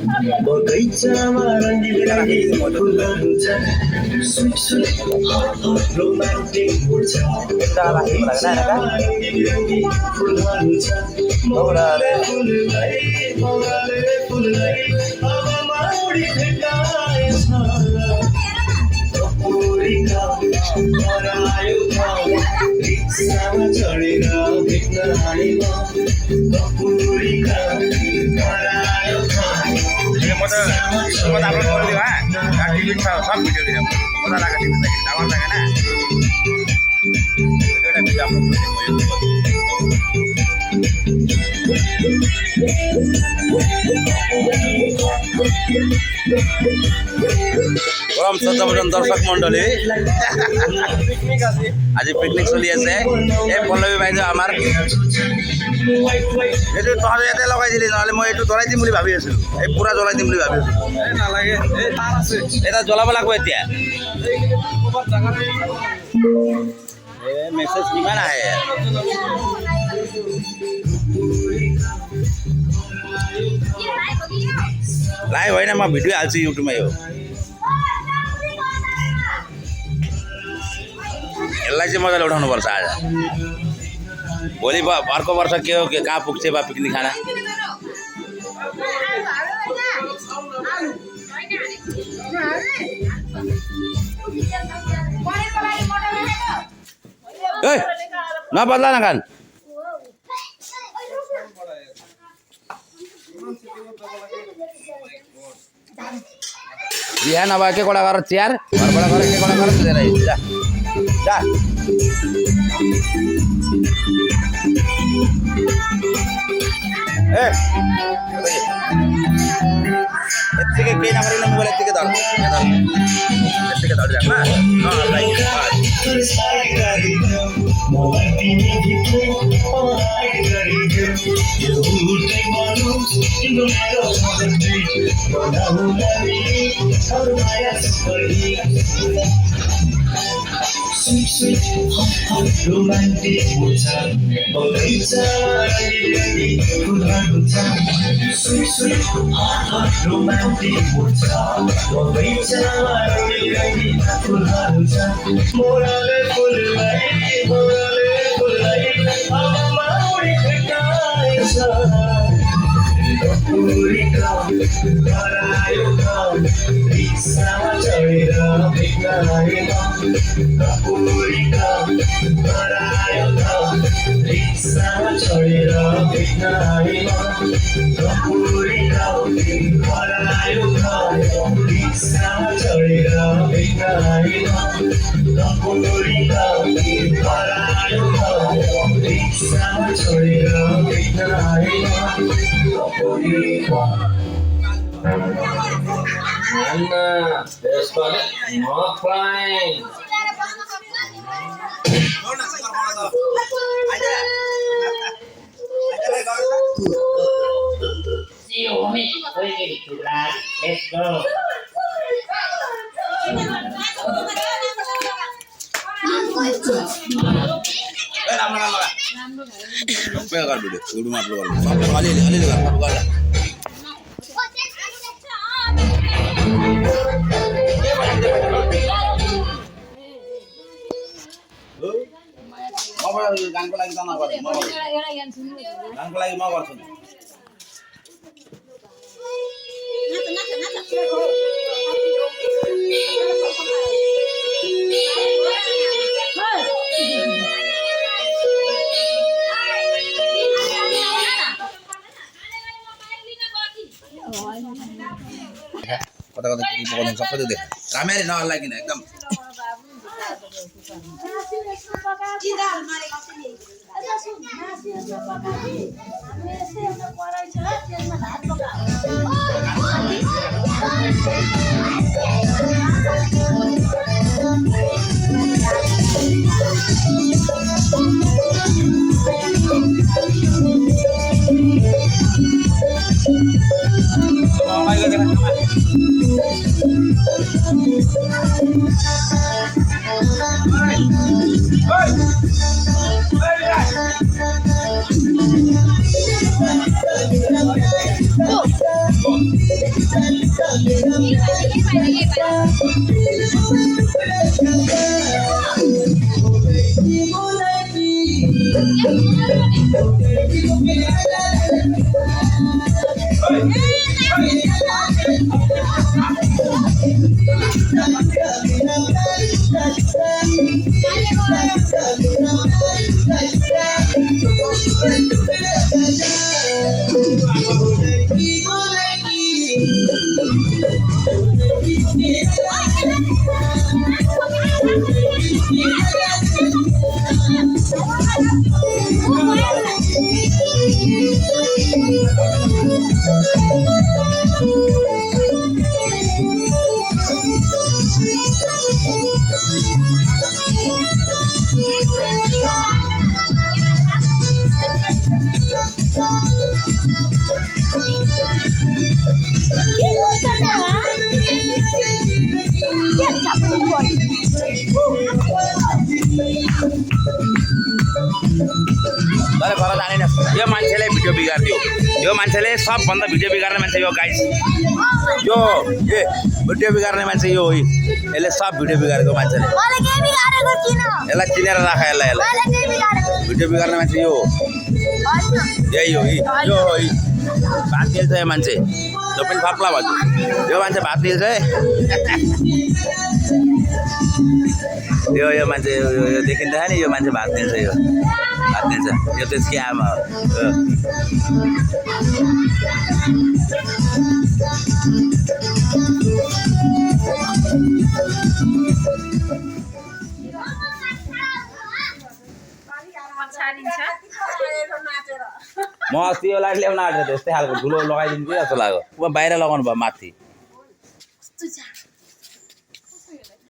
बगैँचामा रङ्गी फुलहरू छन् स्विट स्विट हट हट रोमान्टिक मुड छ बगैँचामा रङ्गी फुलहरू छन् मौलाले फुललाई हावामा उडी भेटाएछ कपुरीका हरायो रिक्सामा चढेर भेट्न आएमा कपुरीका हरायो म त अपलोड गरिदियो डिलिट छ सब भिडियो दियो मजा लाग्यो टिभी देखि डाउनलोड लागेन एउटा भिडियो अपलोड গরম শ্রদ্ধাভাজন দর্শক মন্ডলী আজি পিকনিক চলি আছে এই পল্লৱী বাইদেউ আমাৰ এইটো তহঁতে ইয়াতে লগাই দিলি নহ'লে মই এইটো জ্বলাই দিম বুলি ভাবি আছিলোঁ এই পূৰা জ্বলাই দিম বুলি ভাবি আছিলোঁ নালাগে এই তার আছে এটা জ্বলাব লাগিব এতিয়া মেছেজ কিমান আহে लाइभ होइन म भिडियो हाल्छु युट्युबमा यो यसलाई चाहिँ मजाले उठाउनुपर्छ आज भोलि अर्को वर्ष के हो के कहाँ पुग्छ बा पिकनिक खाना ए नबदला न खान बिहान अब के कोडा गरेर चियर घरबाट गरेर के कोडा गरेर दिएर जा जा ए यतिकै केही नगरिकन मोबाइल यतिकै धर यतिकै धर Jama Sweet, sweet, hot, hot, romantic mood छ बगैँचामा रङ्गी फुलहरू छन् Sweet, sweet, hot, hot, romantic mood छ बगैँचामा रङ्गी फुलहरू छन् मोराले फुललाई हावामा उडी भेटाएछ कपुरीका हरायो रिक्सामा चढेर भेट्न आएमा कपुरीका हरायो रिक्सामा चढेर भेट्न आएमा कपुरीका हरायो रिक्सामा चढेर भेट्न आएमा कपुरीका हरायो रिक्सामा चढेर भेट्न आएमा कपुरीका Anna, there's not flying. See you, homie. We're getting too loud. Let's go. गानको लागि त नगर्छु गानको लागि म गर्छु कता कता के पकाउनु सबै त देख राम्ररी नहल्लाकिन एकदम तर घर जाने यो मान्छेले भिडियो बिगारिदियो यो मान्छेले सबभन्दा भिडियो बिगार्ने मान्छे यो गाइस यो ए भिडियो बिगार्ने मान्छे यो हो यसले सब भिडियो बिगारेको मान्छेले यसलाई चिनेर राख यसलाई भिडियो बिगार्ने मान्छे यो यही हो यो हो भात निल्छ यो मान्छे जो पनि फाप्ला भन्छु यो मान्छे भात निल्छ यो मान्छे यो देखिन्छ नि यो मान्छे भात निल्छ यो भात निल्छ यो त्यसकै आमा हो म अस्ति यो लाइट ल्याउन आँटेको थिएँ यस्तै खालको ठुलो लगाइदिन्छु जस्तो लाग्यो म बाहिर लगाउनु भयो माथि